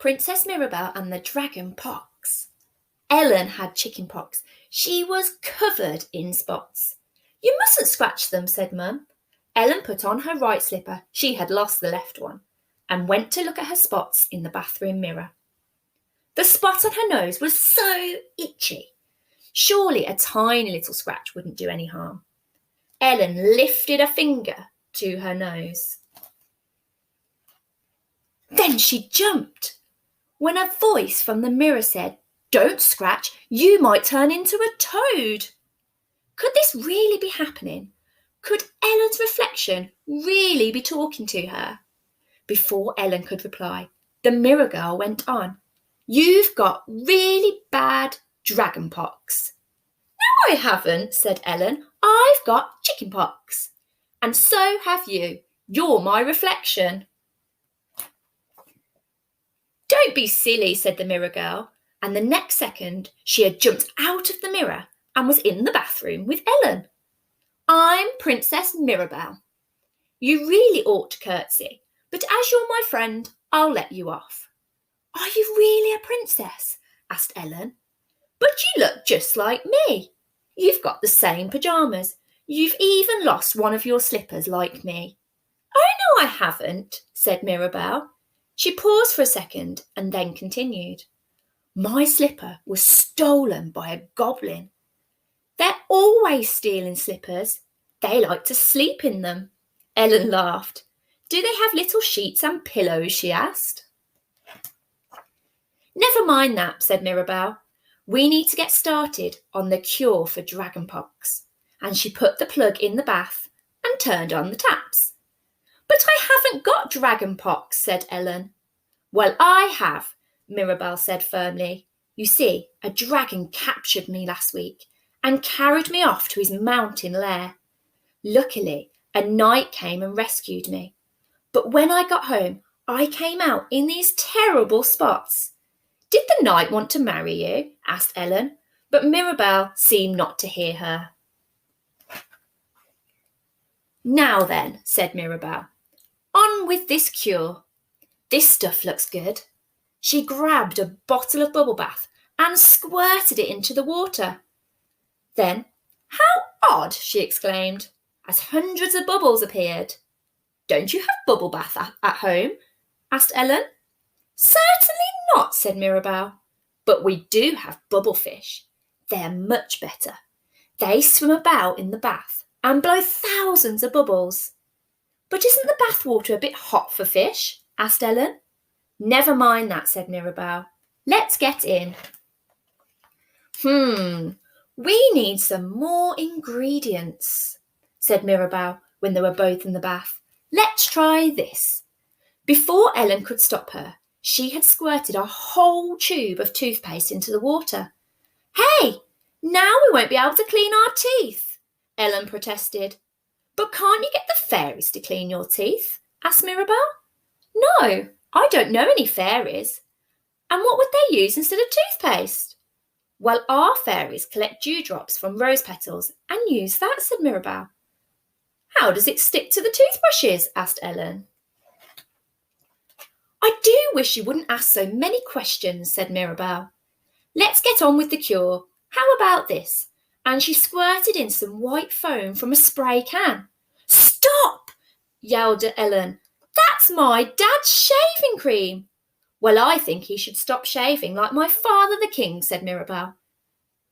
Princess Mirror-Belle and the Dragon Pox. Ellen had chicken pox. She was covered in spots. You mustn't scratch them, said Mum. Ellen put on her right slipper, she had lost the left one, and went to look at her spots in the bathroom mirror. The spot on her nose was so itchy. Surely a tiny little scratch wouldn't do any harm. Ellen lifted a finger to her nose. Then she jumped when a voice from the mirror said, "Don't scratch, you might turn into a toad." Could this really be happening? Could Ellen's reflection really be talking to her? Before Ellen could reply, the mirror girl went on. "You've got really bad dragon pox." "No, I haven't," said Ellen. "I've got chicken pox. And so have you. You're my reflection." "Don't be silly," said the mirror girl. And the next second, she had jumped out of the mirror and was in the bathroom with Ellen. "I'm Princess Mirror-Belle. You really ought to curtsy, but as you're my friend, I'll let you off." "Are you really a princess?" asked Ellen. "But you look just like me. You've got the same pyjamas. You've even lost one of your slippers like me." "Oh, no, I haven't," said Mirror-Belle. She paused for a second and then continued. "My slipper was stolen by a goblin. They're always stealing slippers. They like to sleep in them." Ellen laughed. "Do they have little sheets and pillows?" she asked. "Never mind that," said Mirror-Belle. "We need to get started on the cure for dragon pox." And she put the plug in the bath and turned on the taps. "But I haven't got dragon pox," said Ellen. "Well, I have," Mirror-Belle said firmly. "You see, a dragon captured me last week and carried me off to his mountain lair. Luckily, a knight came and rescued me. But when I got home, I came out in these terrible spots." "Did the knight want to marry you?" asked Ellen, but Mirror-Belle seemed not to hear her. "Now then," said Mirror-Belle, "on with this cure. This stuff looks good." She grabbed a bottle of bubble bath and squirted it into the water. Then, "How odd," she exclaimed, as hundreds of bubbles appeared. "Don't you have bubble bath at home?" asked Ellen. "Certainly not," said Mirror-Belle. "But we do have bubble fish. They're much better. They swim about in the bath and blow thousands of bubbles." "But isn't the bath water a bit hot for fish?" asked Ellen. "Never mind that," said Mirror-Belle. "Let's get in." We need some more ingredients," said Mirror-Belle when they were both in the bath. "Let's try this." Before Ellen could stop her, she had squirted a whole tube of toothpaste into the water. "Hey, now we won't be able to clean our teeth," Ellen protested. "But can't you get the fairies to clean your teeth?" asked Mirror-Belle. "No, I don't know any fairies." "And what would they use instead of toothpaste?" "Well, our fairies collect dewdrops from rose petals and use that," said Mirror-Belle. "How does it stick to the toothbrushes?" asked Ellen. "I do wish you wouldn't ask so many questions," said Mirror-Belle. "Let's get on with the cure. How about this?" And she squirted in some white foam from a spray can. "Stop!" yelled Ellen. "That's my dad's shaving cream." "Well, I think he should stop shaving like my father the king," said Mirror-Belle.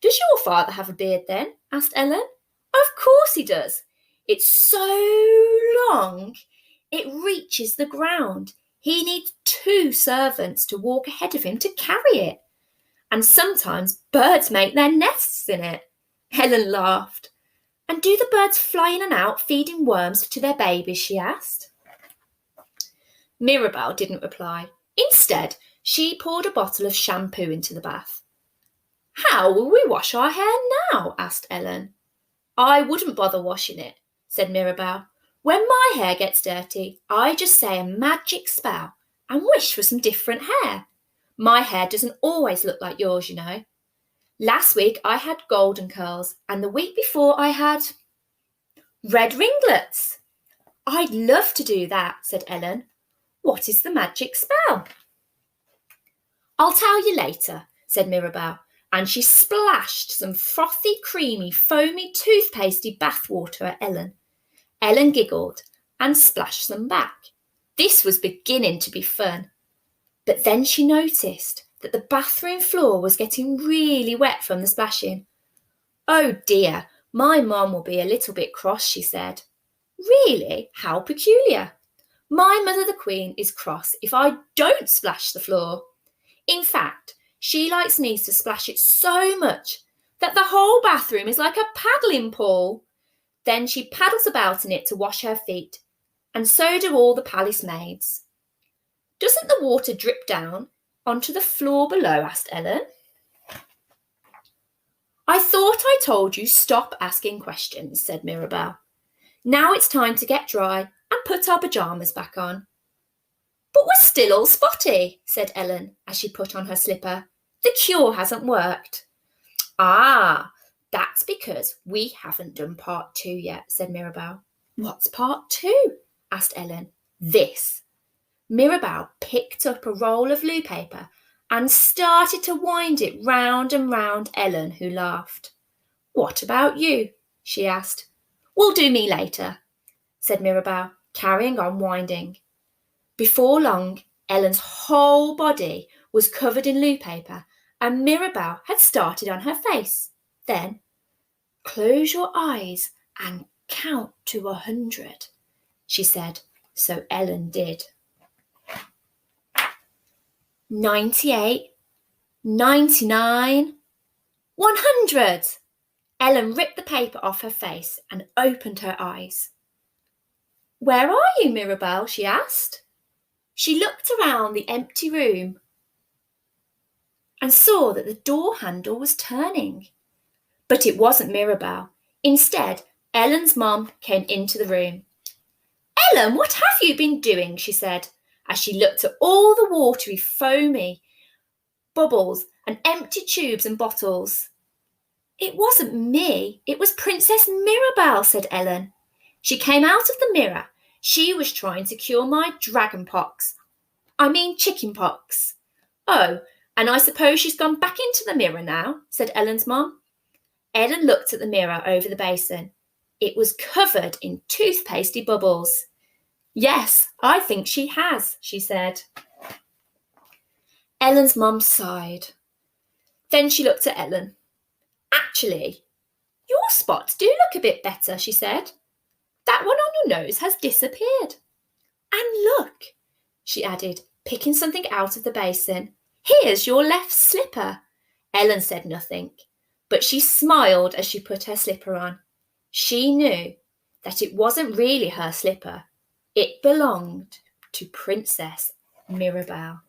"Does your father have a beard then?" asked Ellen. "Of course he does. It's so long, it reaches the ground. He needs 2 servants to walk ahead of him to carry it. And sometimes birds make their nests in it." Ellen laughed. "And do the birds fly in and out feeding worms to their babies?" she asked. Mirror-Belle didn't reply. Instead, she poured a bottle of shampoo into the bath. "How will we wash our hair now?" asked Ellen. "I wouldn't bother washing it," said Mirror-Belle. "When my hair gets dirty, I just say a magic spell and wish for some different hair. My hair doesn't always look like yours, you know. Last week I had golden curls, and the week before I had red ringlets." "I'd love to do that," said Ellen. "What is the magic spell?" I'll tell you later, said Mirror-Belle, and she splashed some frothy, creamy, foamy, toothpastey bathwater at Ellen. Ellen giggled and splashed some back. This was beginning to be fun. But then she noticed that the bathroom floor was getting really wet from the splashing. Oh dear, my mum will be a little bit cross, she said. Really? How peculiar. My mother the Queen is cross if I don't splash the floor. In fact, she likes me to splash it so much that the whole bathroom is like a paddling pool. Then she paddles about in it to wash her feet, and so do all the palace maids. Doesn't the water drip down onto the floor below? Asked Ellen. I thought I told you stop asking questions, said Mirror-Belle. Now it's time to get dry and put our pyjamas back on. But we're still all spotty, said Ellen as she put on her slipper. The cure hasn't worked. Ah, that's because we haven't done part 2 yet, said Mirror-Belle. What's part 2? Asked Ellen. This. Mirror-Belle picked up a roll of loo paper and started to wind it round and round Ellen, who laughed. What about you? She asked. We'll do me later, said Mirror-Belle, carrying on winding. Before long, Ellen's whole body was covered in loo paper and Mirror-Belle had started on her face. Then, close your eyes and count to 100, she said, so Ellen did. 98, 99, 100. Ellen ripped the paper off her face and opened her eyes. Where are you, Mirror-Belle? She asked. She looked around the empty room and saw that the door handle was turning. But it wasn't Mirror-Belle. Instead, Ellen's mum came into the room. Ellen, what have you been doing? She said, as she looked at all the watery, foamy bubbles and empty tubes and bottles. It wasn't me, it was Princess Mirror-Belle, said Ellen. She came out of the mirror. She was trying to cure my chicken pox. Oh, and I suppose she's gone back into the mirror now, said Ellen's mum. Ellen looked at the mirror over the basin. It was covered in toothpastey bubbles. Yes, I think she has, she said. Ellen's mum sighed. Then she looked at Ellen. Actually, your spots do look a bit better, she said. That one on your nose has disappeared. And look, she added, picking something out of the basin. Here's your left slipper. Ellen said nothing, but she smiled as she put her slipper on. She knew that it wasn't really her slipper. It belonged to Princess Mirror-Belle.